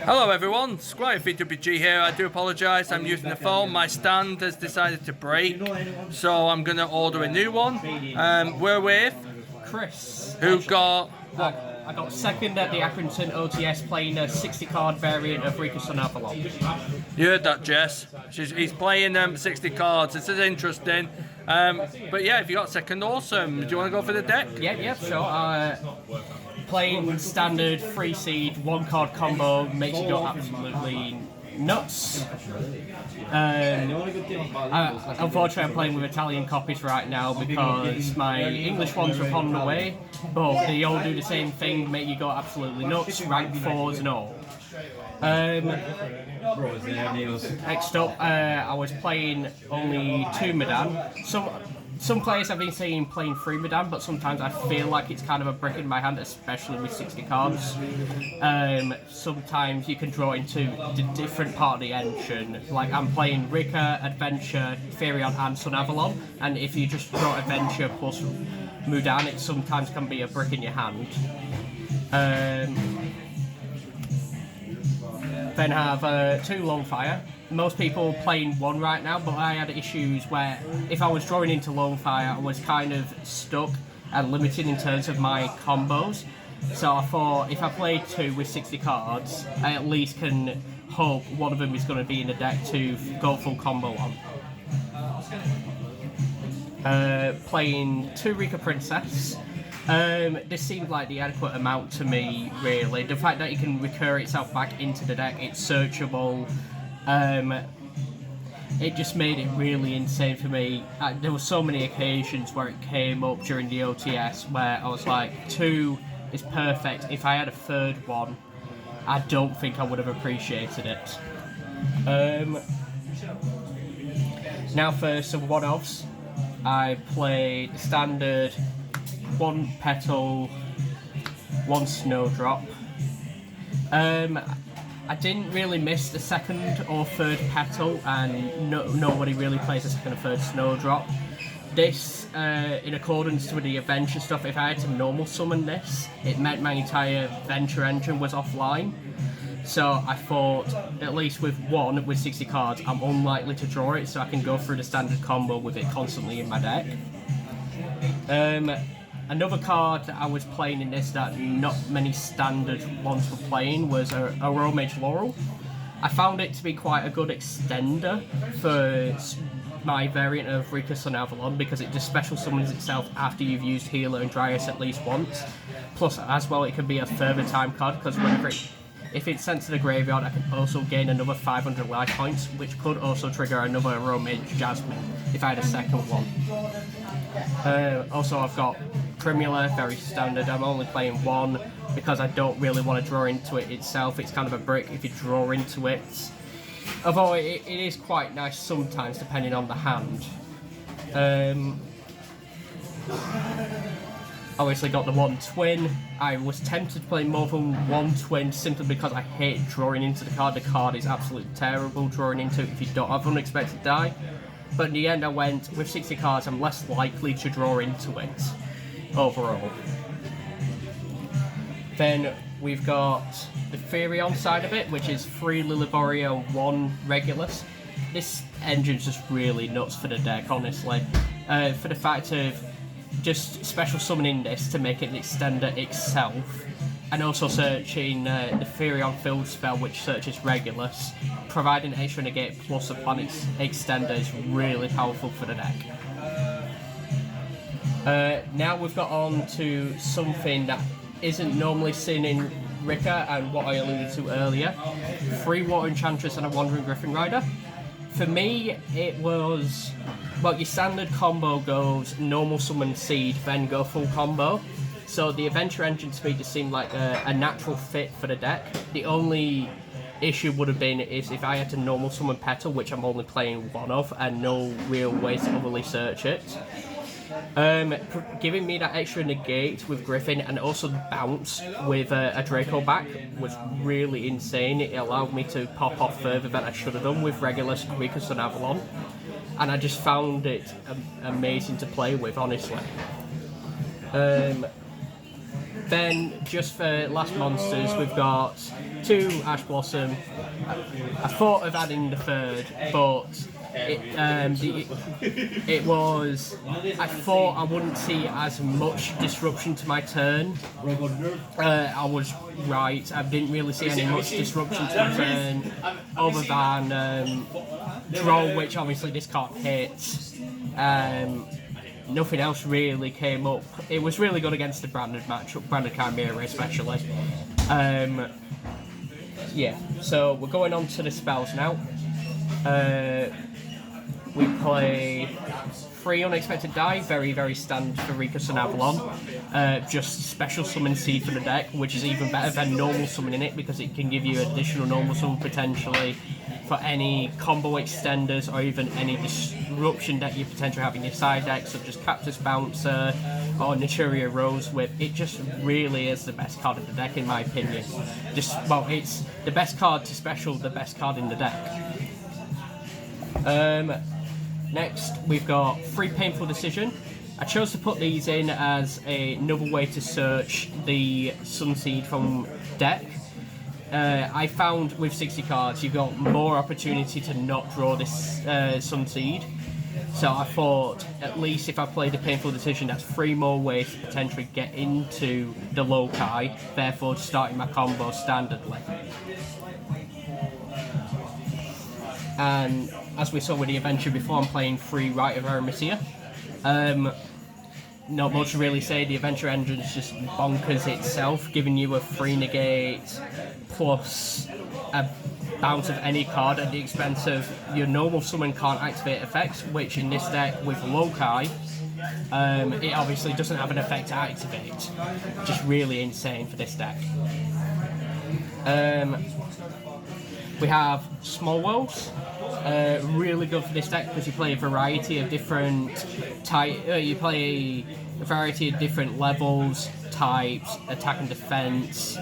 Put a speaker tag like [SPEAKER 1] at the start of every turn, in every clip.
[SPEAKER 1] Hello everyone, Squire VWG here. I do apologise, I'm using the phone. My stand has decided to break, so I'm going to order a new one. We're with
[SPEAKER 2] Chris.
[SPEAKER 1] who got...
[SPEAKER 2] I got second at the Accrington OTS playing a 60 card variant of Rikka Sunavalon.
[SPEAKER 1] You heard that, Jess. He's playing 60 cards. This is interesting. But yeah, if you got second, awesome. Do you want to go for the deck?
[SPEAKER 2] Yep, sure. Playing standard 3 seed 1 card combo makes you go absolutely nuts. Unfortunately, I'm playing with Italian copies right now because my English ones are on the way, but they all do the same thing, make you go absolutely nuts, rank 4s and all. Next up, I was playing only 2 Medan. Some players have been saying playing 3 Medan, but sometimes I feel like it's kind of a brick in my hand, especially with 60 cards. Sometimes you can draw into the different part of the engine. Like I'm playing Rikka, Adventure, Firion and Sunavalon, and if you just draw Adventure plus Mudan, it sometimes can be a brick in your hand. Then have 2 Longfire. Most people playing 1 right now, but I had issues where if I was drawing into Longfire, I was kind of stuck and limited in terms of my combos. So I thought if I play 2 with 60 cards, I at least can hope one of them is going to be in the deck to go full combo on. Playing 2 Rikka Princess. This seemed like the adequate amount to me, really. The fact that it can recur itself back into the deck, it's searchable. It just made it really insane for me. There were so many occasions where it came up during the OTS where I was like, 2 is perfect. If I had a 3rd one, I don't think I would have appreciated it. Now for some one-offs. I played standard 1 Petal, 1 Snowdrop. I didn't really miss the 2nd or 3rd Petal, and nobody really plays a 2nd or 3rd Snowdrop. This, in accordance with the adventure stuff, if I had to normal summon this, it meant my entire adventure engine was offline. So I thought, at least with 1 with 60 cards, I'm unlikely to draw it, so I can go through the standard combo with it constantly in my deck. Another card that I was playing in this that not many standard ones were playing was a Romage Laurel. I found it to be quite a good extender for my variant of Rikka Sunavalon because it just special summons itself after you've used Healer and Dryas at least once. Plus, as well, it can be a further time card because if it's sent to the graveyard, I can also gain another 500 life points, which could also trigger another Romage Jasmine if I had a 2nd one. Also, I've got Primula, very standard. I'm only playing 1 because I don't really want to draw into it itself. It's kind of a brick if you draw into it. Although it is quite nice sometimes depending on the hand. Obviously got the 1 Twin. I was tempted to play more than 1 Twin simply because I hate drawing into the card. The card is absolutely terrible drawing into it if you don't have Unexpected Die. But in the end I went, with 60 cards I'm less likely to draw into it overall. Then we've got the Firion side of it, which is 3 Liliboria, 1 Regulus. This engine's just really nuts for the deck, honestly. For the fact of just special summoning this to make it an extender itself, and also searching the Firion Field spell, which searches Regulus, providing extra negate plus a planet's extender is really powerful for the deck. Now we've got on to something that isn't normally seen in Rikka and what I alluded to earlier. 3 Water Enchantress and a Wandering Griffin Rider. For me, it was, well, your standard combo goes normal summon seed, then go full combo. So the adventure engine to me just seemed like a natural fit for the deck. The only issue would have been is if I had to normal summon Petal, which I'm only playing 1 of, and no real way to overly search it. Giving me that extra negate with Griffin and also the bounce with a Draco back was really insane. It allowed me to pop off further than I should have done with Regulus and Rikka Sunavalon, and I just found it amazing to play with, honestly. Then, just for last monsters, we've got 2 Ash Blossom. I thought of adding the third, but it was. I thought I wouldn't see as much disruption to my turn. I was right. I didn't really see any much disruption to my turn, other than draw, which obviously this card hits. Nothing else really came up. It was really good against the branded matchup, branded Chimera especially. Yeah, so we're going on to the spells now. We play 3 Unexpected Die, very, very standard for Rikka Sunavalon. Just special summon seed for the deck, which is even better than normal summoning it because it can give you additional normal summon potentially for any combo extenders or even any disruption that you potentially have in your side deck, such as Cactus Bouncer or Naturia Rose Whip. It just really is the best card of the deck in my opinion. Well, it's the best card to special, the best card in the deck. Next, we've got 3 Painful Decision. I chose to put these in as another way to search the Sunseed from deck. I found with 60 cards, you've got more opportunity to not draw this Sunseed. So I thought, at least if I played a Painful Decision, that's 3 more ways to potentially get into the Loci, therefore starting my combo standardly. And as we saw with the adventure before, I'm playing 3 Rite of Aramesia. Not much to really say. The adventure engine is just bonkers itself, giving you a 3 negate plus a bounce of any card at the expense of your normal summon can't activate effects, which in this deck with Loci, it obviously doesn't have an effect to activate. Just really insane for this deck. We have Small Worlds. Really good for this deck because you play a variety of different you play a variety of different levels, types, attack and defense.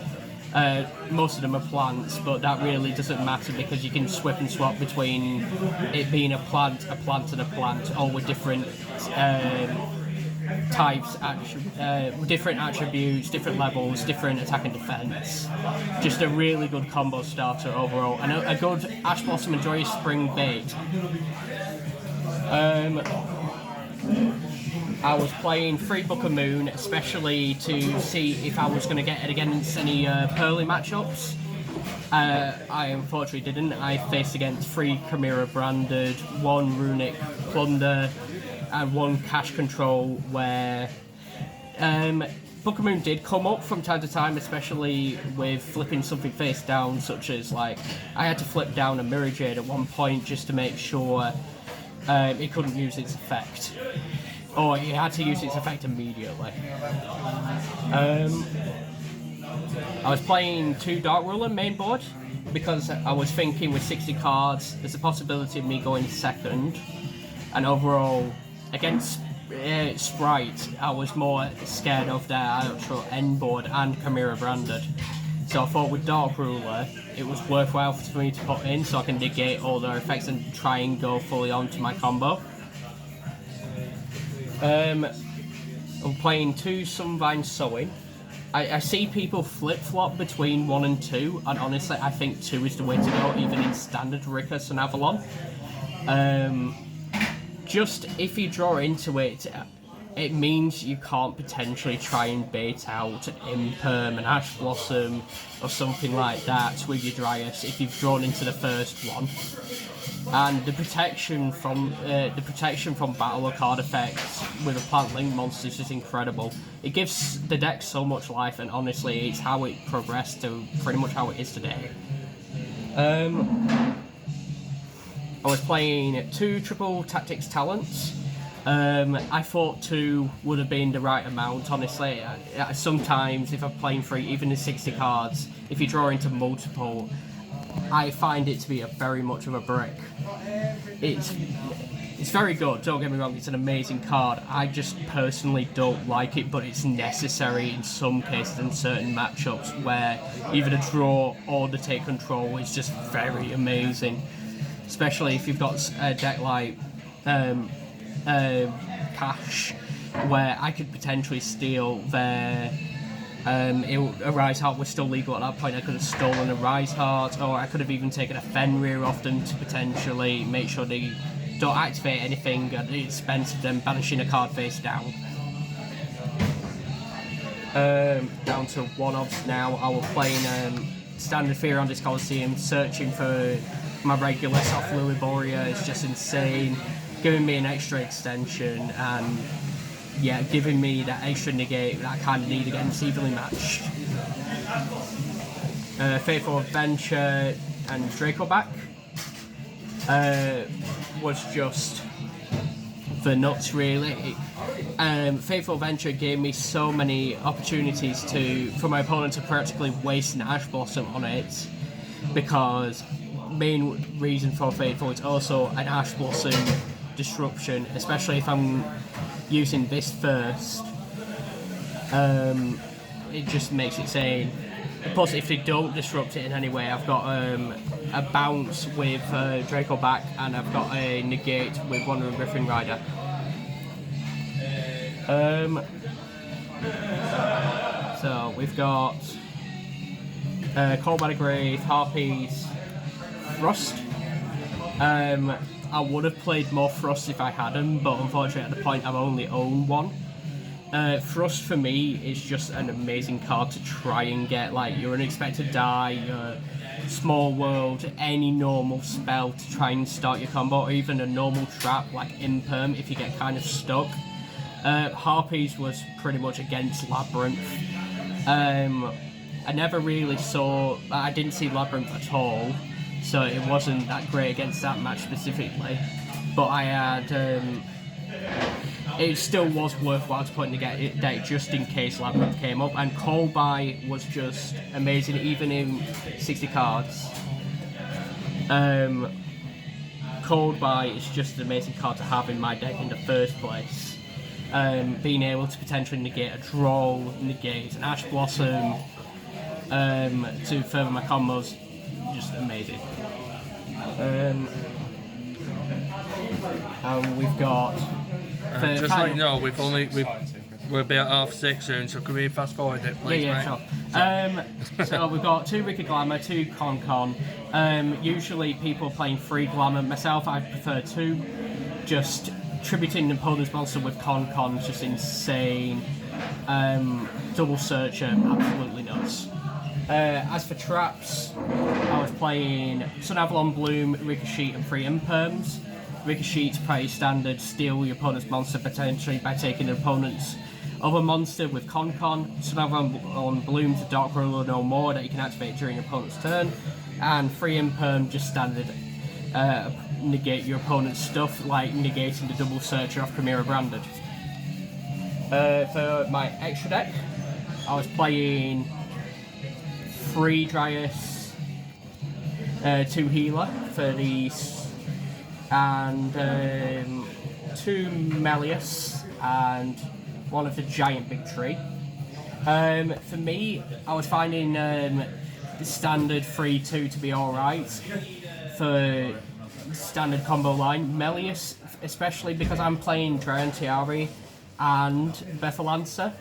[SPEAKER 2] Most of them are plants, but that really doesn't matter because you can swap and swap between it being a plant, and a plant, all with different types, different attributes, different levels, different attack and defense. Just a really good combo starter overall, and a good Ash Blossom and Joyous Spring bait. I was playing 3 Book of Moon, especially to see if I was going to get it against any Pearly matchups. I unfortunately didn't. I faced against 3 Chimera Branded, 1 Runic Plunder, and 1 Cash Control, where Book of Moon did come up from time to time, especially with flipping something face down, such as like I had to flip down a Mirror Jade at one point just to make sure it couldn't use its effect. Or it had to use its effect immediately. I was playing 2 Dark Ruler main board because I was thinking with 60 cards, there's a possibility of me going second. And overall, against Sprite, I was more scared of their actual end board and Chimera Branded. So I thought with Dark Ruler, it was worthwhile for me to put in so I can negate all their effects and try and go fully onto my combo. I'm playing 2 Sunvine Sowing. I see people flip-flop between 1 and 2, and honestly I think 2 is the way to go, even in standard Rikka Sunavalon. Just if you draw into it, it means you can't potentially try and bait out Imperm, an Ash Blossom, or something like that with your Dryas if you've drawn into the first one. And the protection from battle or card effects with a Plant Link monsters is incredible. It gives the deck so much life, and honestly, it's how it progressed to pretty much how it is today. I was playing 2 Triple Tactics Talents. I thought 2 would have been the right amount, honestly. Sometimes, if I'm playing 3, even the 60 cards, if you draw into multiple, I find it to be very much of a brick. It's very good, don't get me wrong, it's an amazing card. I just personally don't like it, but it's necessary in some cases in certain matchups where either the draw or the take control is just very amazing. Especially if you've got a deck like Cash, where I could potentially steal their A Rise Heart was still legal at that point. I could have stolen a Rise Heart, or I could have even taken a Fenrir off them to potentially make sure they don't activate anything at the expense of them banishing a card face down. Down to 1 odds now. I was playing Standard Fear on this Coliseum, searching for my regular soft Liliboria. It's just insane, giving me an extra extension and yeah, giving me that extra negate that I kind of need against evenly matched. Faithful Adventure and Dracoback was just the nuts, really. Faithful Adventure gave me so many opportunities for my opponent to practically waste an Ash Blossom on it, because main reason for Faithful is also an Ash Blossom disruption, especially if I'm using this first. It just makes it insane. Plus, if they don't disrupt it in any way, I've got a bounce with Dracoback, and I've got a negate with Wandering Griffin Rider. So we've got Call by the Grave, Harpies, Frost. I would have played more Frost if I had them, but unfortunately at the point I've only owned one. Frost for me is just an amazing card to try and get, like, your Unexpected Die, your Small World, any normal spell to try and start your combo, or even a normal trap like Imperm if you get kind of stuck. Harpies was pretty much against Labyrinth. I never really I didn't see Labyrinth at all, so it wasn't that great against that match specifically, but I had, it still was worthwhile to put in the deck just in case Labyrinth came up, and Call By was just amazing, even in 60 cards. Called By is just an amazing card to have in my deck in the first place. Being able to potentially negate a Droll, negate an Ash Blossom, to further my combos, just amazing. And we've got.
[SPEAKER 1] Just let you know, we're about 6:30 soon, so can we fast forward it, please?
[SPEAKER 2] Yeah, sure. So we've got 2 Rikka Glamour, 2 Con. Usually people playing 3 Glamour. Myself, I prefer 2. Just tributing an opponent's monster with Con is just insane. Double Searcher, absolutely nuts. As for traps, I was playing Sunavalon, Bloom, Ricochet and 3 Imperms. Ricochet's pretty standard, steal your opponent's monster potentially by taking an opponent's other monster with Con. Sunavalon Bloom's a Dark Ruler no more that you can activate during your opponent's turn. And 3 Imperm, just standard, negate your opponent's stuff, like negating the Double Searcher off Chimera Branded. For my extra deck, I was playing 3 Dryas, 2 Healer for these, and 2 Melius, and 1 of the Giant Big Tree. For me, I was finding the standard 3-2 to be alright for standard combo line. Melius, especially because I'm playing Giantiari and Bethalancer,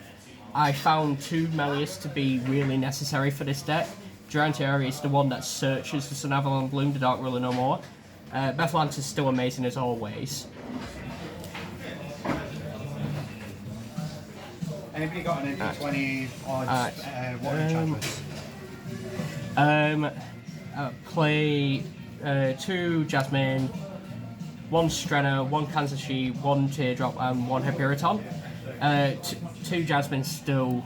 [SPEAKER 2] I found 2 Melius to be really necessary for this deck. Giantiari is the one that searches the Sunavalon Bloom, the Dark Ruler no more. Bethalancer is still amazing as always.
[SPEAKER 3] Anybody got an MP20 odds Water Enchantress?
[SPEAKER 2] Play 2 Jasmine, 1 Strenna, 1 Kanzashi, 1 Teardrop and 1 Hyperiton. 2 Jasmine still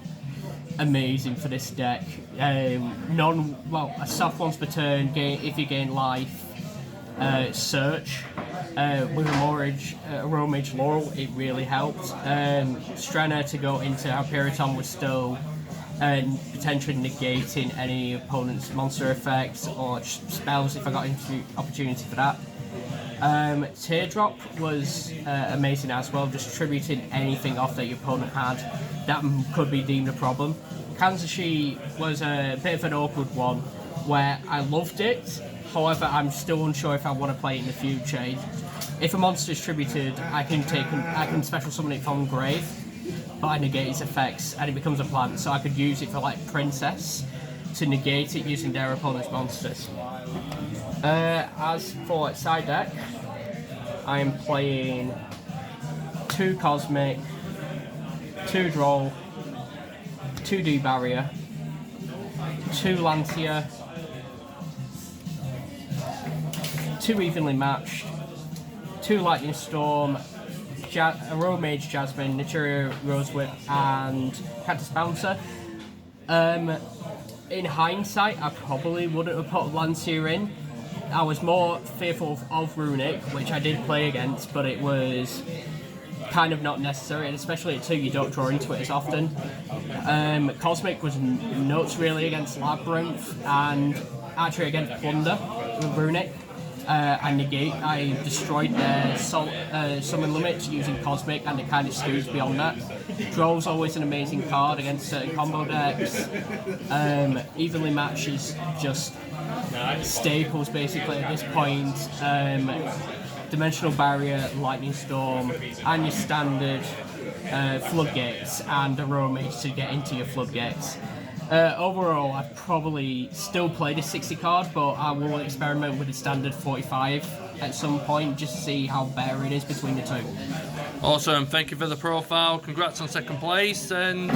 [SPEAKER 2] amazing for this deck. A soft once per turn, if you gain life, search. With a Romage Laurel, it really helped. Strenna to go into Hyperiton was still potentially negating any opponent's monster effects or spells if I got into opportunity for that. Teardrop was amazing as well, just tributing anything off that your opponent had that could be deemed a problem. Kanzashi was a bit of an awkward one where I loved it, however I'm still unsure if I want to play it in the future. If a monster is tributed, I can special summon it from grave, but I negate its effects and it becomes a plant, so I could use it for like Princess to negate it using their opponent's monsters. As for like side deck, I am playing 2 Cosmic, 2 Droll, 2 D-Barrier, 2 Lancia, 2 Evenly Matched, 2 Lightning Storm, a Road Mage Jasmine, Naturia Rosewhip, and Cactus Bouncer. In hindsight, I probably wouldn't have put Lancia in. I was more fearful of Runic, which I did play against, but it was kind of not necessary, and especially at 2 you don't draw into it as often. Cosmic was nuts really against Labyrinth, and actually against Plunder with Runic. I destroyed their summon limits using Cosmic, and it kind of skews beyond that. Droll's always an amazing card against certain combo decks. Evenly Matched is just staples basically at this point. Dimensional Barrier, Lightning Storm, and your standard Floodgates, and a Road Mage to get into your Floodgates. Overall, I've probably still played a 60 card, but I will experiment with the standard 45 at some point just to see how better it is between the two.
[SPEAKER 1] Awesome, thank you for the profile, congrats on second place, and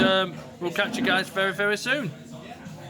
[SPEAKER 1] we'll catch you guys very, very soon.